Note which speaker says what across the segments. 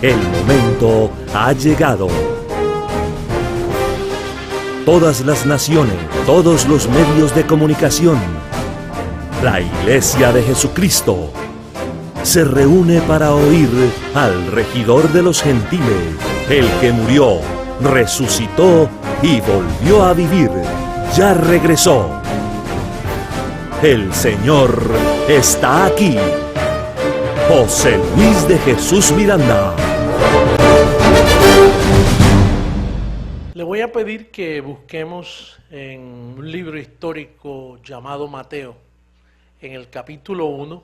Speaker 1: El momento ha llegado. Todas las naciones, todos los medios de comunicación, la Iglesia de Jesucristo se reúne para oír al regidor de los gentiles, el que murió, resucitó y volvió a vivir. Ya regresó. El Señor está aquí. José Luis de Jesús Miranda.
Speaker 2: Le voy a pedir que busquemos en un libro histórico llamado Mateo, en el capítulo 1.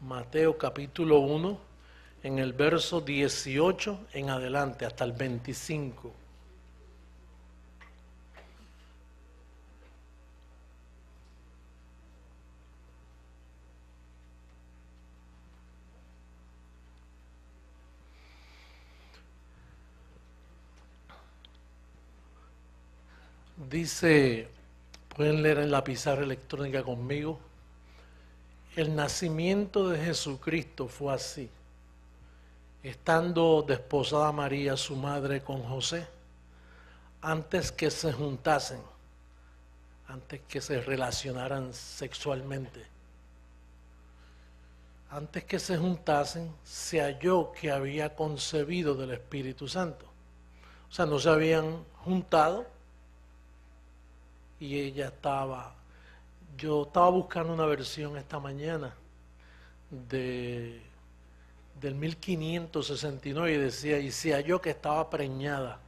Speaker 2: Mateo capítulo 1, en el verso 18 en adelante, hasta el 25. Dice, pueden leer en la pizarra electrónica conmigo, el nacimiento de Jesucristo fue así. Estando desposada María, su madre, con José, antes que se juntasen, antes que se relacionaran sexualmente, antes que se juntasen, se halló que había concebido del Espíritu Santo. O sea, no se habían juntado y ella estaba... Yo estaba buscando una versión esta mañana del 1569 y decía, y se halló que estaba preñada.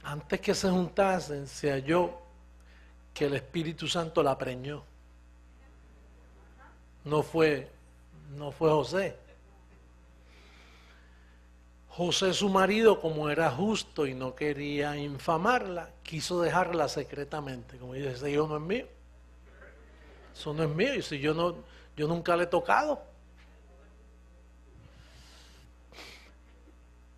Speaker 2: Antes que se juntasen, se halló que el Espíritu Santo la preñó. No fue José. José, su marido, como era justo y no quería infamarla, quiso dejarla secretamente. Como dice, ese hijo no es mío. Eso no es mío. Y si yo nunca le he tocado.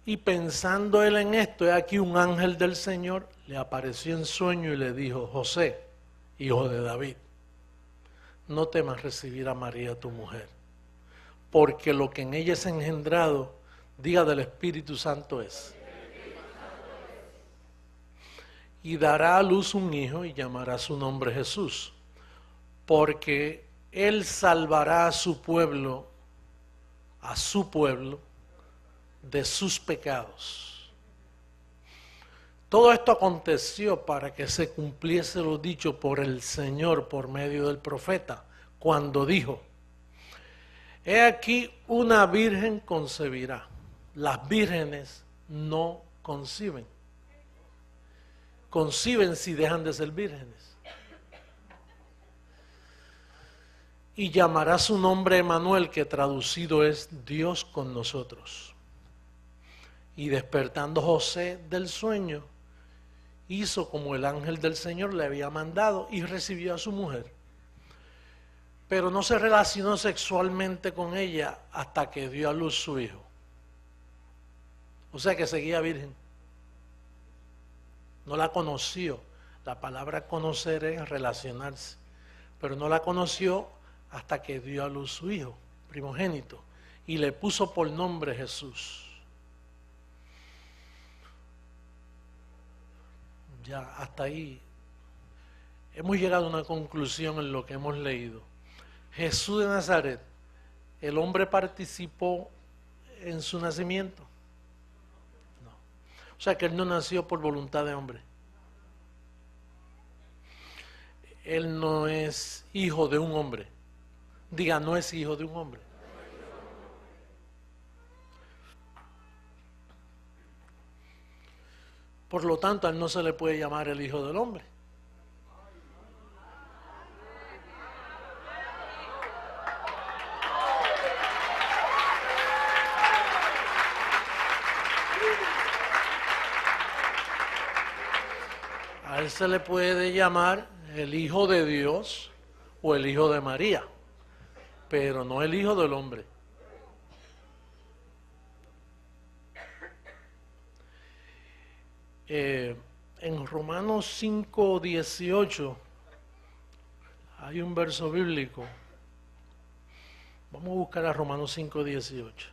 Speaker 2: Y pensando él en esto, aquí un ángel del Señor le apareció en sueño y le dijo, José, hijo de David, no temas recibir a María tu mujer, porque lo que en ella es engendrado, diga del Espíritu Santo es. Y dará a luz un hijo y llamará su nombre Jesús, porque él salvará a su pueblo, de sus pecados. Todo esto aconteció para que se cumpliese lo dicho por el Señor por medio del profeta, cuando dijo, he aquí una virgen concebirá. Las vírgenes no conciben. Conciben si dejan de ser vírgenes. Y llamará su nombre Emanuel, que traducido es Dios con nosotros. Y despertando José del sueño, hizo como el ángel del Señor le había mandado y recibió a su mujer. Pero no se relacionó sexualmente con ella hasta que dio a luz su hijo. O sea que seguía virgen. No la conoció. La palabra conocer es relacionarse. Pero no la conoció hasta que dio a luz su hijo, primogénito. Y le puso por nombre Jesús. Ya hasta ahí hemos llegado a una conclusión en lo que hemos leído. Jesús de Nazaret, ¿el hombre participó en su nacimiento? No. O sea que él no nació por voluntad de hombre. Él no es hijo de un hombre. Diga, no es hijo de un hombre. Por lo tanto, a él no se le puede llamar el hijo del hombre. A él se le puede llamar el hijo de Dios o el hijo de María, pero no el hijo del hombre. En Romanos 5:18 hay un verso bíblico. Vamos a buscar a Romanos 5:18.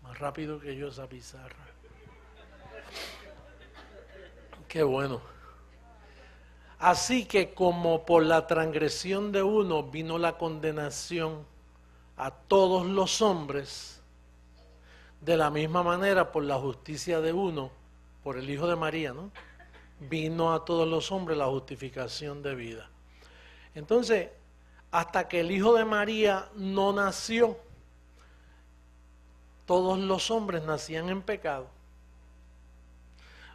Speaker 2: Más rápido que yo esa pizarra. Qué bueno. Así que como por la transgresión de uno vino la condenación a todos los hombres, de la misma manera por la justicia de uno, por el Hijo de María, ¿no?, vino a todos los hombres la justificación de vida. Entonces, hasta que el Hijo de María no nació, todos los hombres nacían en pecado.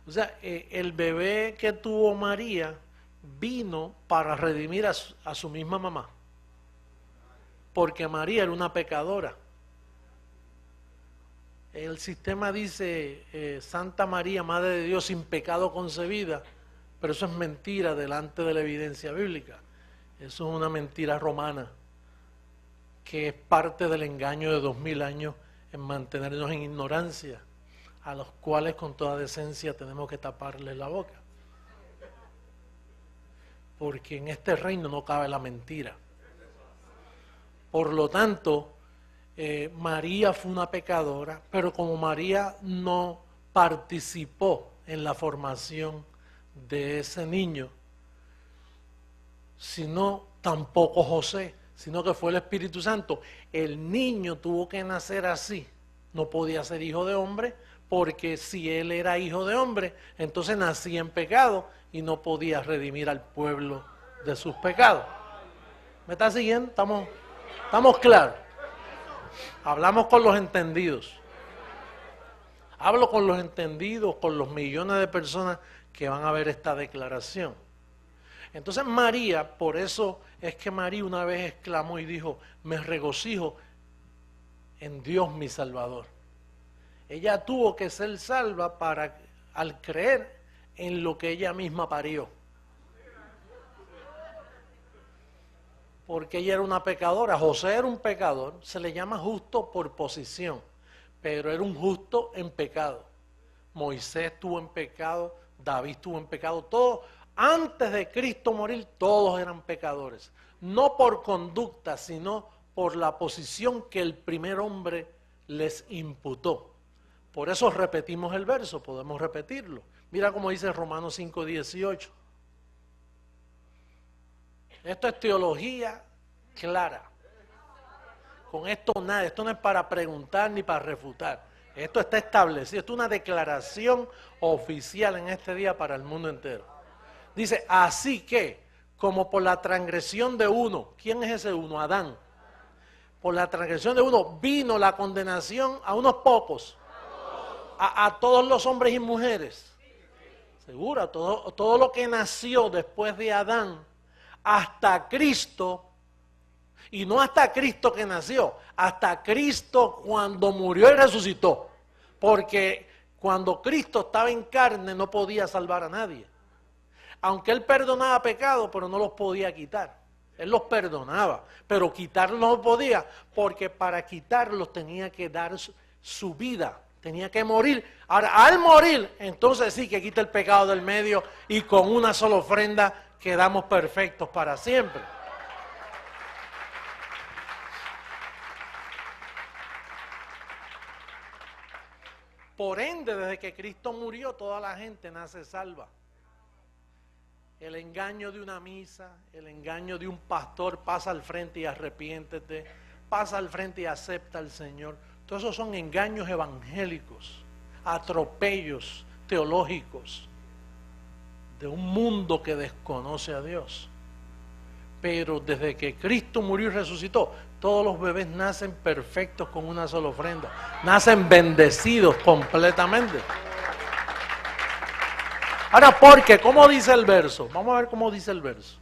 Speaker 2: O sea, el bebé que tuvo María vino para redimir a su misma mamá, porque María era una pecadora. El sistema dice Santa María, Madre de Dios, sin pecado concebida, pero eso es mentira delante de la evidencia bíblica. Eso es una mentira romana, que es parte del engaño de 2000 años en mantenernos en ignorancia, a los cuales con toda decencia tenemos que taparles la boca. Porque en este reino no cabe la mentira. Por lo tanto, María fue una pecadora, pero como María no participó en la formación de ese niño, sino tampoco José, sino que fue el Espíritu Santo, el niño tuvo que nacer así. No podía ser hijo de hombre, porque si él era hijo de hombre, entonces nacía en pecado y no podía redimir al pueblo de sus pecados. ¿Me está siguiendo? ¿Estamos claros? Hablamos con los entendidos. Hablo con los entendidos, con los millones de personas que van a ver esta declaración. Entonces María, por eso es que María una vez exclamó y dijo: me regocijo en Dios mi Salvador. Ella tuvo que ser salva al creer en lo que ella misma parió. Porque ella era una pecadora. José era un pecador, se le llama justo por posición, pero era un justo en pecado. Moisés estuvo en pecado, David estuvo en pecado, todos, antes de Cristo morir, todos eran pecadores. No por conducta, sino por la posición que el primer hombre les imputó. Por eso repetimos el verso, podemos repetirlo. Mira cómo dice Romanos 5:18. Esto es teología clara. Con esto nada, esto no es para preguntar ni para refutar. Esto está establecido, esto es una declaración oficial en este día para el mundo entero. Dice, así que, como por la transgresión de uno, ¿quién es ese uno? Adán. Por la transgresión de uno vino la condenación a unos pocos, a todos los hombres y mujeres. Seguro, todo lo que nació después de Adán, hasta Cristo, y no hasta Cristo que nació, hasta Cristo cuando murió y resucitó. Porque cuando Cristo estaba en carne no podía salvar a nadie. Aunque Él perdonaba pecados, pero no los podía quitar. Él los perdonaba, pero quitarlos no podía, porque para quitarlos tenía que dar su vida, tenía que morir. Ahora, al morir, entonces sí que quita el pecado del medio y con una sola ofrenda quedamos perfectos para siempre. Por ende, desde que Cristo murió, toda la gente nace salva. El engaño de una misa, el engaño de un pastor, pasa al frente y arrepiéntete, pasa al frente y acepta al Señor. Todos esos son engaños evangélicos, atropellos teológicos de un mundo que desconoce a Dios. Pero desde que Cristo murió y resucitó, todos los bebés nacen perfectos con una sola ofrenda, nacen bendecidos completamente. Ahora, porque, ¿cómo dice el verso? Vamos a ver cómo dice el verso.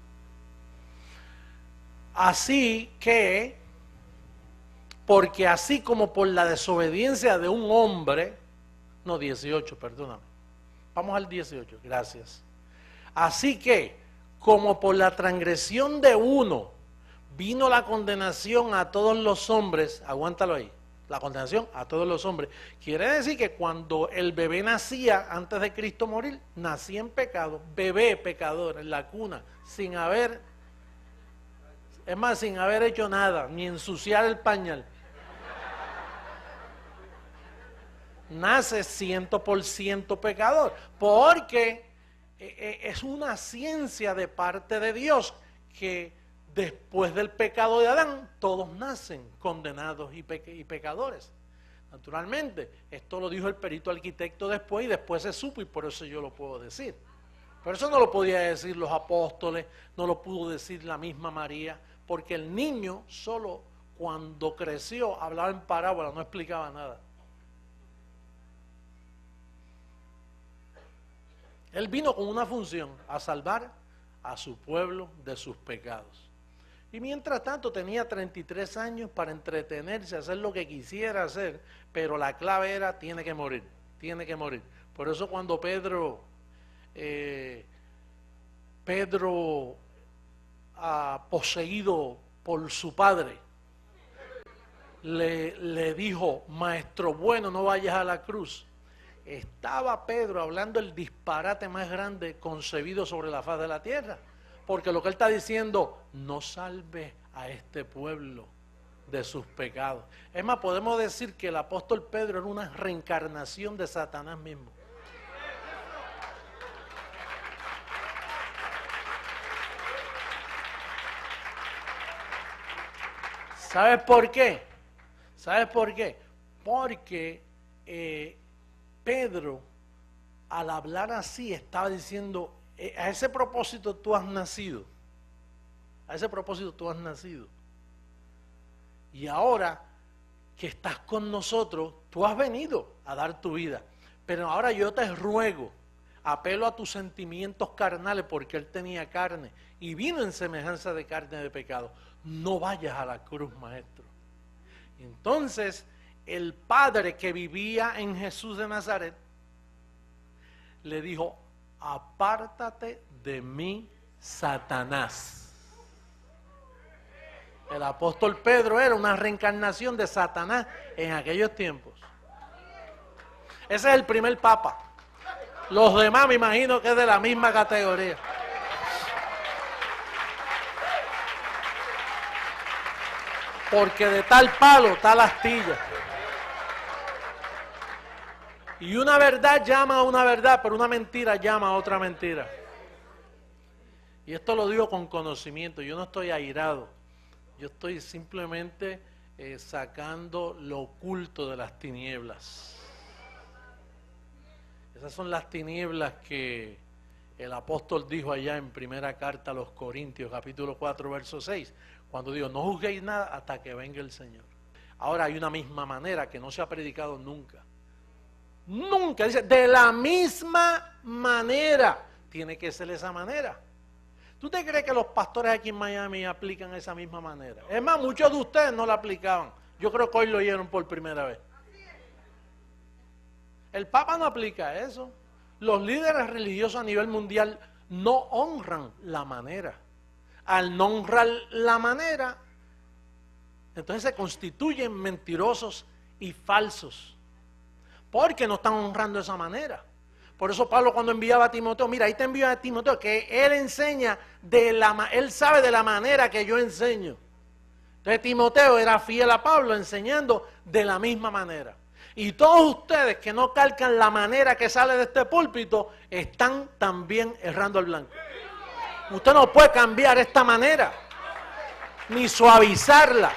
Speaker 2: Así que, porque así como por la desobediencia de un hombre, no 18, perdóname. Vamos al 18, gracias. Así que, como por la transgresión de uno vino la condenación a todos los hombres, aguántalo ahí, la condenación a todos los hombres. Quiere decir que cuando el bebé nacía, antes de Cristo morir, nacía en pecado, bebé pecador, en la cuna, sin haber hecho nada, ni ensuciar el pañal. Nace 100% pecador, porque es una ciencia de parte de Dios que después del pecado de Adán, todos nacen condenados y pecadores. Naturalmente, esto lo dijo el perito arquitecto después, y después se supo, y por eso yo lo puedo decir. Pero eso no lo podía decir los apóstoles, no lo pudo decir la misma María, porque el niño solo cuando creció hablaba en parábola, no explicaba nada. Él vino con una función, a salvar a su pueblo de sus pecados. Y mientras tanto tenía 33 años para entretenerse, hacer lo que quisiera hacer, pero la clave era, tiene que morir, tiene que morir. Por eso cuando Pedro poseído por su padre, le dijo, maestro bueno, no vayas a la cruz. Estaba Pedro hablando el disparate más grande concebido sobre la faz de la tierra. Porque lo que él está diciendo, no salve a este pueblo de sus pecados. Es más, podemos decir que el apóstol Pedro era una reencarnación de Satanás mismo. ¿Sabes por qué? ¿Sabes por qué? Porque Pedro, al hablar así, estaba diciendo, a ese propósito tú has nacido. A ese propósito tú has nacido. Y ahora que estás con nosotros, tú has venido a dar tu vida. Pero ahora yo te ruego, apelo a tus sentimientos carnales, porque él tenía carne y vino en semejanza de carne de pecado. No vayas a la cruz, maestro. Entonces, el padre que vivía en Jesús de Nazaret le dijo, apártate de mí, Satanás. El apóstol Pedro era una reencarnación de Satanás en aquellos tiempos. Ese es el primer papa. Los demás me imagino que es de la misma categoría. Porque de tal palo, tal astilla. Y una verdad llama a una verdad, pero una mentira llama a otra mentira. Y esto lo digo con conocimiento, yo no estoy airado. Yo estoy simplemente sacando lo oculto de las tinieblas. Esas son las tinieblas que el apóstol dijo allá en primera carta a los Corintios, capítulo 4, verso 6, cuando dijo, no juzguéis nada hasta que venga el Señor. Ahora hay una misma manera que no se ha predicado nunca. Nunca, dice, de la misma manera, tiene que ser esa manera. ¿Tú te crees que los pastores aquí en Miami aplican esa misma manera? Es más, muchos de ustedes no la aplicaban. Yo creo que hoy lo oyeron por primera vez. El Papa no aplica eso. Los líderes religiosos a nivel mundial no honran la manera. Al no honrar la manera, entonces se constituyen mentirosos y falsos. Porque no están honrando esa manera. Por eso Pablo cuando enviaba a Timoteo, mira, ahí te envío a Timoteo, que él enseña, él sabe de la manera que yo enseño. Entonces Timoteo era fiel a Pablo enseñando de la misma manera. Y todos ustedes que no calcan la manera que sale de este púlpito, están también errando al blanco. Usted no puede cambiar esta manera, ni suavizarla.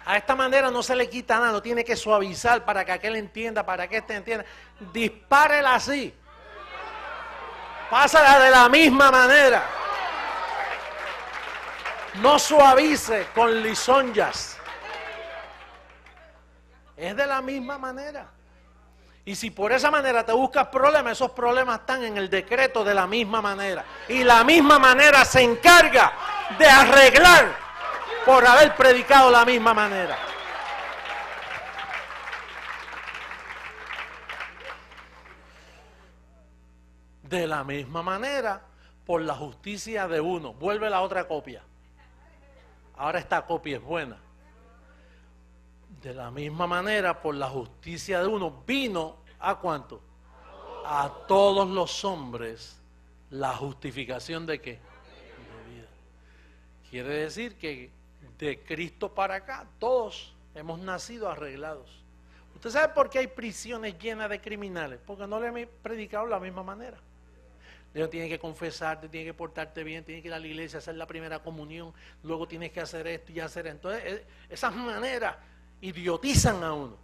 Speaker 2: A esta manera no se le quita nada, no tiene que suavizar para que aquel entienda, para que este entienda. Dispárela así. Pásala de la misma manera. No suavice con lisonjas. Es de la misma manera. Y si por esa manera te buscas problemas, esos problemas están en el decreto de la misma manera. Y la misma manera se encarga de arreglar por haber predicado la misma manera. De la misma manera, por la justicia de uno. Vuelve la otra copia. ahora esta copia es buena. De la misma manera, por la justicia de uno, vino ¿a cuánto? A todos los hombres la justificación de ¿qué? De vida. Quiere decir que de Cristo para acá, todos hemos nacido arreglados. ¿Usted sabe por qué hay prisiones llenas de criminales? Porque no le han predicado de la misma manera. Dios tiene que confesarte, tiene que portarte bien, tiene que ir a la iglesia, hacer la primera comunión, luego tienes que hacer esto y hacer esto. Entonces, esas maneras idiotizan a uno.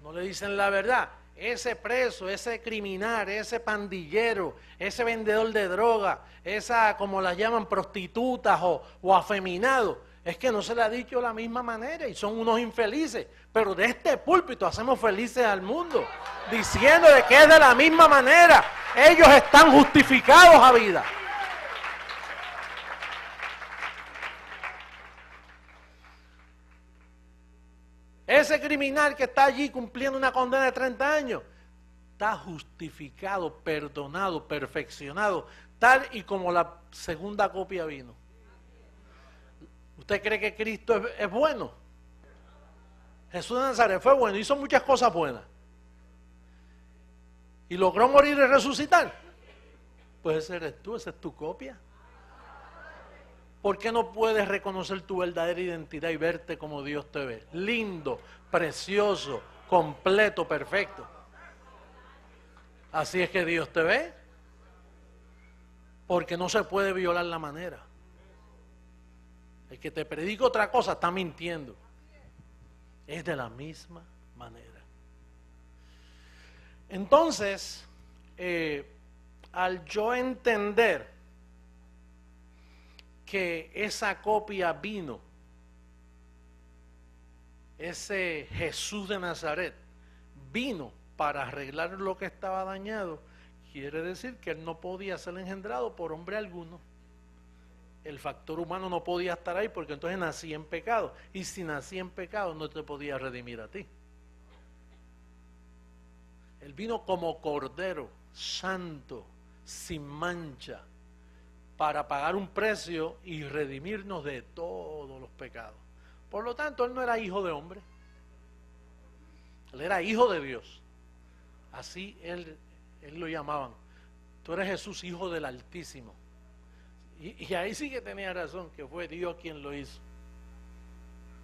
Speaker 2: No le dicen la verdad. Ese preso, ese criminal, ese pandillero, ese vendedor de droga, esa, como las llaman, prostitutas o afeminados, es que no se le ha dicho de la misma manera y son unos infelices. Pero de este púlpito hacemos felices al mundo, diciendo de que es de la misma manera. Ellos están justificados a vida. Ese criminal que está allí cumpliendo una condena de 30 años, está justificado, perdonado, perfeccionado, tal y como la segunda copia vino. ¿Usted cree que Cristo es bueno? Jesús de Nazaret fue bueno, hizo muchas cosas buenas. ¿Y logró morir y resucitar? Pues ese eres tú, esa es tu copia. ¿Por qué no puedes reconocer tu verdadera identidad y verte como Dios te ve? Lindo, precioso, completo, perfecto. Así es que Dios te ve. Porque no se puede violar la manera. El que te predica otra cosa está mintiendo. Es de la misma manera. Entonces, al yo entender que esa copia vino, ese Jesús de Nazaret vino para arreglar lo que estaba dañado, quiere decir que él no podía ser engendrado por hombre alguno. El factor humano no podía estar ahí porque entonces nacía en pecado, y si nacía en pecado no te podía redimir a ti. Él vino como cordero santo, sin mancha, para pagar un precio y redimirnos de todos los pecados. Por lo tanto, él no era hijo de hombre, él era hijo de Dios. Así él lo llamaban. Tú eres Jesús, hijo del Altísimo. Y ahí sí que tenía razón, que fue Dios quien lo hizo.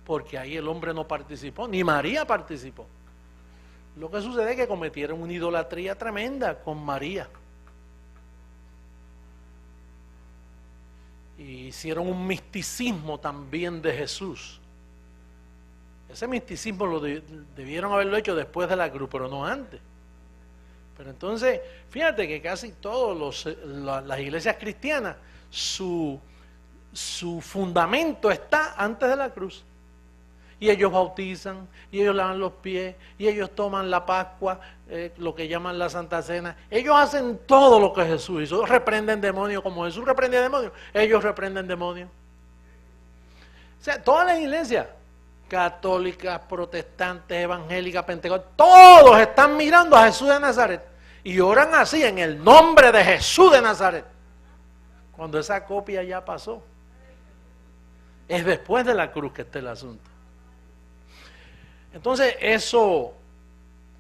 Speaker 2: Porque ahí el hombre no participó, ni María participó. Lo que sucede es que cometieron una idolatría tremenda con María. Y hicieron un misticismo también de Jesús. Ese misticismo lo debieron haberlo hecho después de la cruz, pero no antes. Pero entonces, fíjate que casi todas las iglesias cristianas, su fundamento está antes de la cruz. Y ellos bautizan, y ellos lavan los pies, y ellos toman la Pascua, lo que llaman la Santa Cena. Ellos hacen todo lo que Jesús hizo. Reprenden demonios como Jesús reprendía demonios. Ellos reprenden demonios. O sea, todas las iglesias, católicas, protestantes, evangélicas, pentecostés, todos están mirando a Jesús de Nazaret y oran así en el nombre de Jesús de Nazaret. Cuando esa copia ya pasó, es después de la cruz que está el asunto. Entonces eso,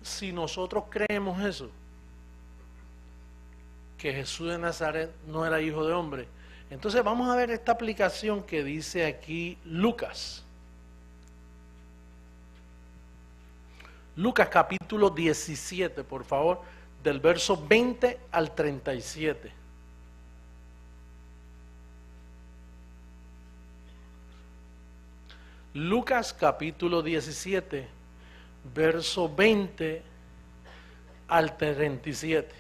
Speaker 2: si nosotros creemos eso, que Jesús de Nazaret no era hijo de hombre, entonces vamos a ver esta aplicación que dice aquí Lucas. Lucas capítulo 17, por favor, del verso 20 al 37. Lucas capítulo 17, verso 20 al 37.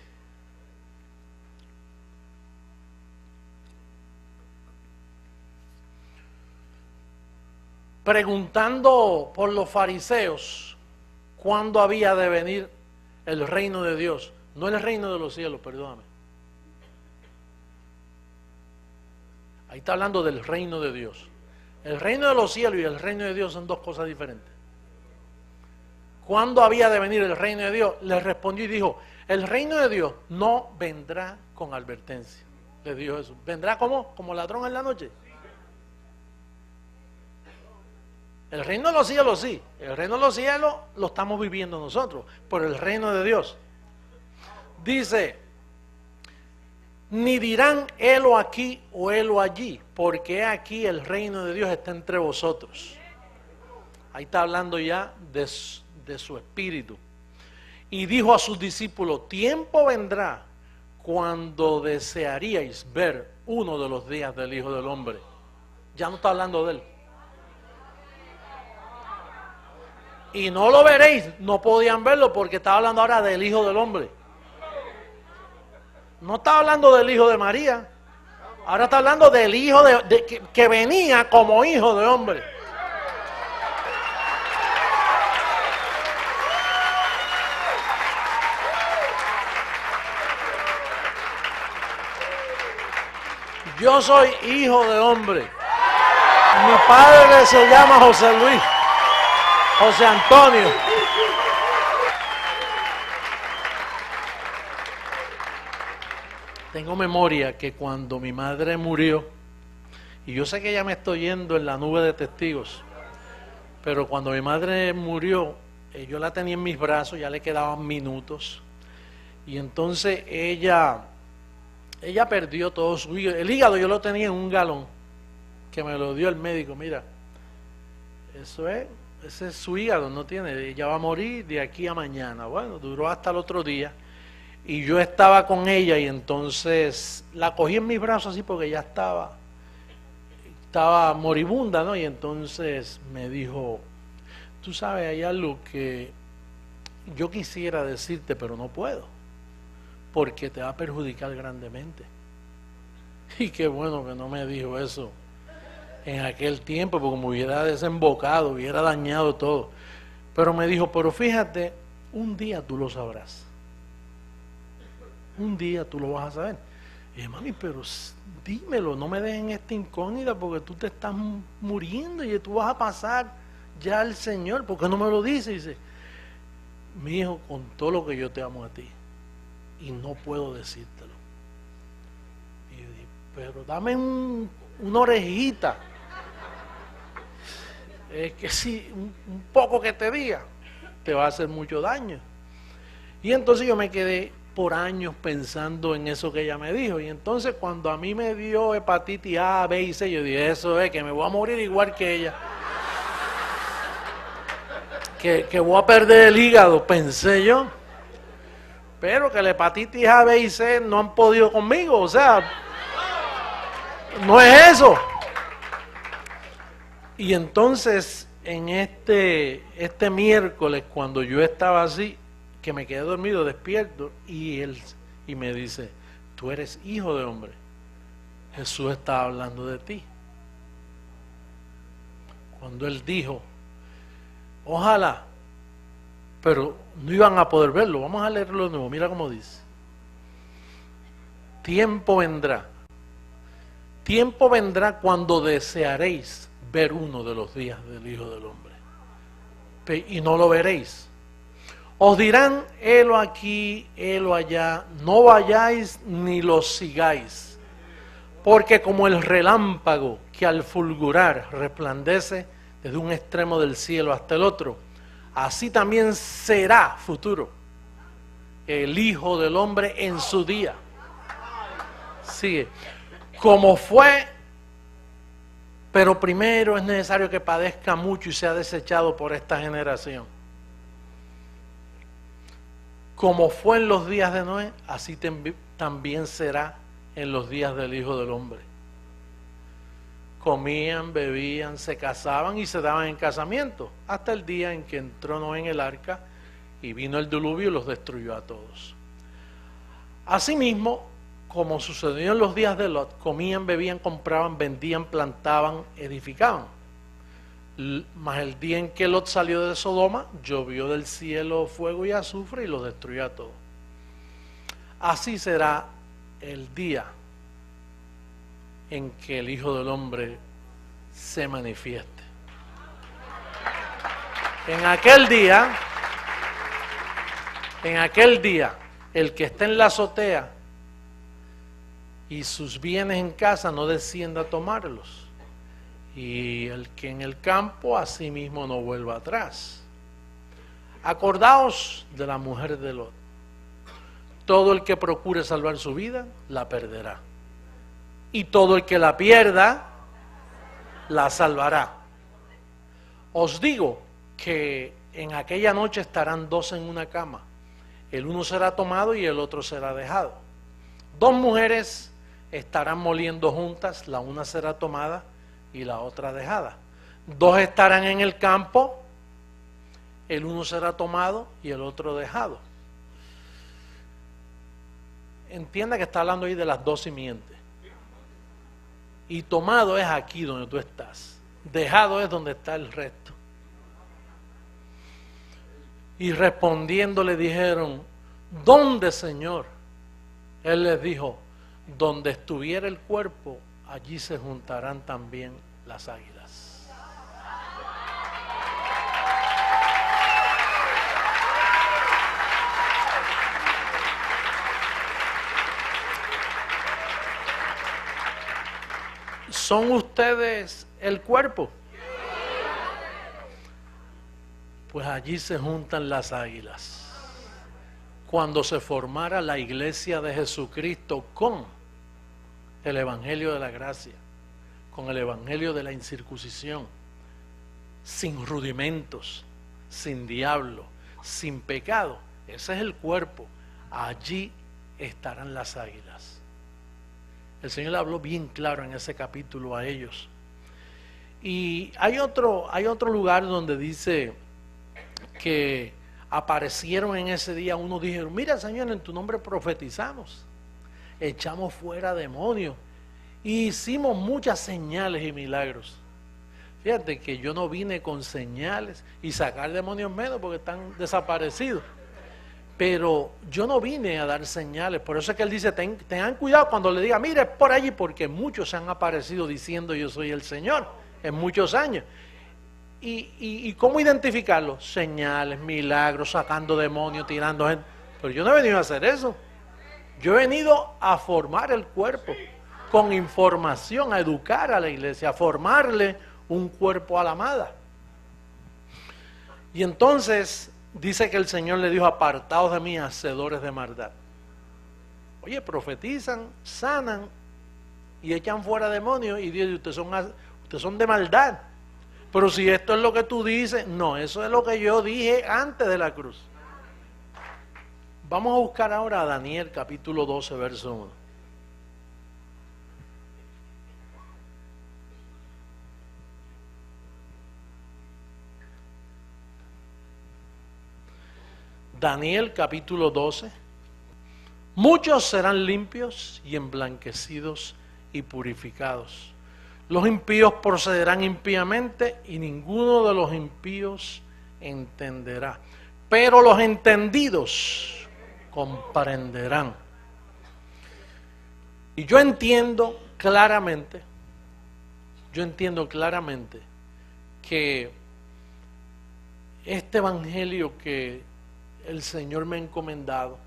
Speaker 2: Preguntando por los fariseos cuándo había de venir el reino de Dios, no el reino de los cielos, perdóname. Ahí está hablando del reino de Dios. El reino de los cielos y el reino de Dios son dos cosas diferentes. ¿Cuándo había de venir el reino de Dios? Le respondió y dijo, el reino de Dios no vendrá con advertencia. Le dijo Jesús. ¿Vendrá como ladrón en la noche? El reino de los cielos sí. El reino de los cielos lo estamos viviendo nosotros. Por el reino de Dios. Dice, ni dirán helo aquí o helo allí, porque aquí el reino de Dios está entre vosotros. Ahí está hablando ya de su espíritu. Y dijo a sus discípulos, tiempo vendrá cuando desearíais ver uno de los días del Hijo del Hombre. Ya no está hablando de él. Y no lo veréis, no podían verlo porque estaba hablando ahora del Hijo del Hombre. No está hablando del Hijo de María. Ahora está hablando del Hijo que venía como Hijo de Hombre. Yo soy hijo de hombre. Mi padre se llama José Luis, José Antonio. Tengo memoria que cuando mi madre murió, y yo sé que ya me estoy yendo en la nube de testigos, pero cuando mi madre murió, yo la tenía en mis brazos, ya le quedaban minutos, y entonces ella perdió todo su hígado. El hígado yo lo tenía en un galón, que me lo dio el médico. Mira, ese es su hígado, no tiene, ella va a morir de aquí a mañana. Bueno, duró hasta el otro día, y yo estaba con ella, y entonces la cogí en mis brazos así porque ya estaba moribunda, ¿no? Y entonces me dijo, tú sabes, hay algo que yo quisiera decirte, pero no puedo, porque te va a perjudicar grandemente. Y qué bueno que no me dijo eso en aquel tiempo, porque me hubiera desembocado, hubiera dañado todo. Pero me dijo, pero fíjate, un día tú lo sabrás. Un día tú lo vas a saber. Y dije, mami, pero dímelo, no me dejen esta incógnita, porque tú te estás muriendo y tú vas a pasar ya al Señor. ¿Por qué no me lo dices? Y dice, mi hijo, con todo lo que yo te amo a ti, y no puedo decírtelo. Y yo dije, pero dame una orejita. Es que si un poco que te diga, te va a hacer mucho daño. Y entonces yo me quedé por años pensando en eso que ella me dijo. Y entonces cuando a mí me dio hepatitis A, B y C, yo dije, eso es, que me voy a morir igual que ella. Que voy a perder el hígado, pensé yo. Pero que la hepatitis A, B y C no han podido conmigo, o sea, no es eso. Y entonces, en este miércoles, cuando yo estaba así, que me quedé dormido, despierto, y él me dice, tú eres hijo de hombre. Jesús está hablando de ti. Cuando él dijo, ojalá, pero no iban a poder verlo. Vamos a leerlo de nuevo, mira cómo dice. Tiempo vendrá cuando desearéis ver uno de los días del Hijo del Hombre, y no lo veréis. Os dirán, helo aquí, helo allá, no vayáis ni lo sigáis, porque como el relámpago que al fulgurar resplandece desde un extremo del cielo hasta el otro, así también será futuro el Hijo del Hombre en su día. Sigue. Como fue, pero primero es necesario que padezca mucho y sea desechado por esta generación. Como fue en los días de Noé, así también será en los días del Hijo del Hombre. Comían, bebían, se casaban y se daban en casamiento, hasta el día en que entró Noé en el arca y vino el diluvio y los destruyó a todos. Asimismo, como sucedió en los días de Lot, comían, bebían, compraban, vendían, plantaban, edificaban. Mas el día en que Lot salió de Sodoma, llovió del cielo fuego y azufre y los destruyó a todos. Así será el día en que el Hijo del Hombre se manifieste. En aquel día, el que está en la azotea y sus bienes en casa no descienda a tomarlos, y el que en el campo asimismo no vuelva atrás. Acordaos de la mujer de Lot. Todo el que procure salvar su vida, la perderá. Y todo el que la pierda, la salvará. Os digo que en aquella noche estarán dos en una cama. El uno será tomado y el otro será dejado. Dos mujeres estarán moliendo juntas, la una será tomada y la otra dejada. Dos estarán en el campo, el uno será tomado y el otro dejado. Entienda que está hablando ahí de las dos simientes. Y tomado es aquí donde tú estás. Dejado es donde está el resto. Y respondiendo le dijeron, ¿dónde, Señor? Él les dijo, donde estuviera el cuerpo, allí se juntarán también las águilas. ¿Son ustedes el cuerpo? Pues allí se juntan las águilas. Cuando se formara la iglesia de Jesucristo con el evangelio de la gracia, con el evangelio de la incircuncisión, sin rudimentos, sin diablo, sin pecado, ese es el cuerpo. Allí estarán las águilas. El Señor le habló bien claro en ese capítulo a ellos. Y hay otro lugar donde dice que aparecieron en ese día, unos dijeron, mira, Señor, en tu nombre profetizamos, echamos fuera demonios y hicimos muchas señales y milagros. Fíjate que yo no vine con señales y sacar demonios menos porque están desaparecidos. Pero yo no vine a dar señales, por eso es que él dice, tengan cuidado cuando le diga, mire, es por allí, porque muchos se han aparecido diciendo yo soy el Señor, en muchos años. ¿Y cómo identificarlo? Señales, milagros, sacando demonios, tirando gente. Pero yo no he venido a hacer eso. Yo he venido a formar el cuerpo, con información, a educar a la iglesia, a formarle un cuerpo a la amada. Y entonces dice que el Señor le dijo, apartaos de mí, hacedores de maldad. Oye, profetizan, sanan y echan fuera demonios y dicen, ustedes son de maldad. Pero si esto es lo que tú dices, no, eso es lo que yo dije antes de la cruz. Vamos a buscar ahora a Daniel capítulo 12, verso 1. Daniel capítulo 12. Muchos serán limpios y emblanquecidos y purificados. Los impíos procederán impíamente y ninguno de los impíos entenderá. Pero los entendidos comprenderán. Y yo entiendo claramente que este evangelio que el Señor me ha encomendado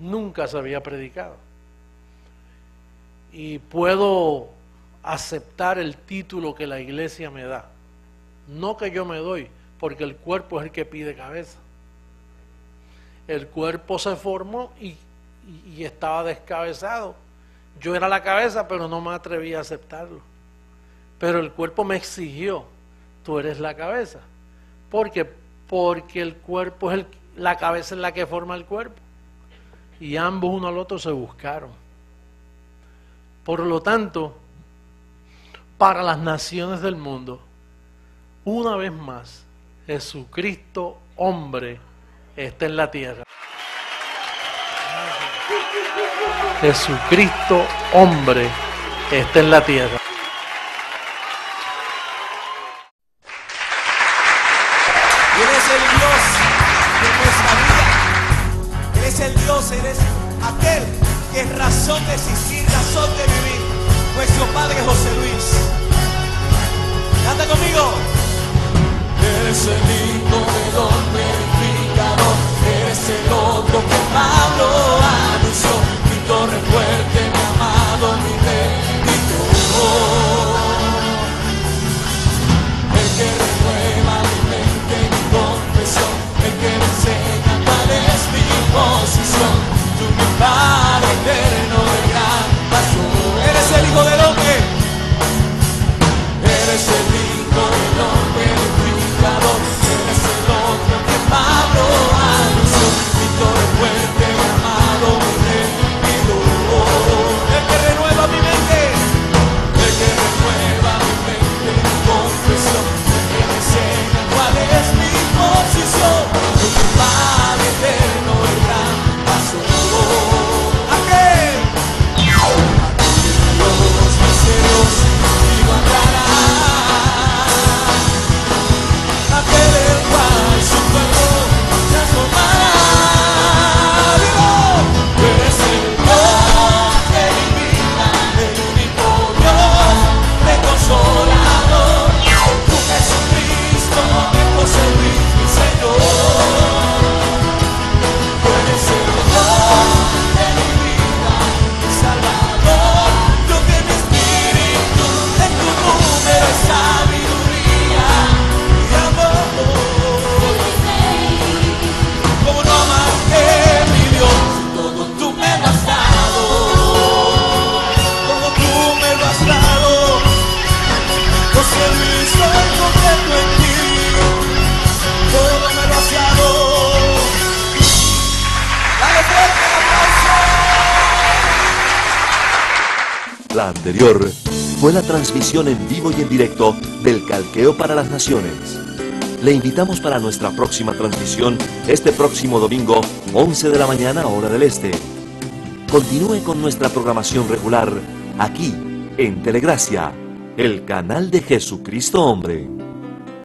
Speaker 2: nunca se había predicado. Y puedo aceptar el título que la iglesia me da. No que yo me doy, porque el cuerpo es el que pide cabeza. El cuerpo se formó y estaba descabezado. Yo era la cabeza, pero no me atreví a aceptarlo. Pero el cuerpo me exigió, tú eres la cabeza. Porque el cuerpo es la cabeza es la que forma el cuerpo. Y ambos uno al otro se buscaron. Por lo tanto, para las naciones del mundo, una vez más, Jesucristo, hombre, está en la tierra. Jesucristo, hombre, está en la tierra.
Speaker 3: Y Él es el Dios de nuestra vida. Él es el Dios, Él es aquel que es razón de existir, razón de vivir. Nuestro Padre José Luis. Canta conmigo. Eres el Hijo del hombre edificador. Eres el otro que Pablo anunció. Mi torre fuerte.
Speaker 1: La anterior fue la transmisión en vivo y en directo del Calqueo para las Naciones. Le invitamos para nuestra próxima transmisión este próximo domingo, 11 de la mañana, hora del este. Continúe con nuestra programación regular aquí en Telegracia, el canal de Jesucristo Hombre.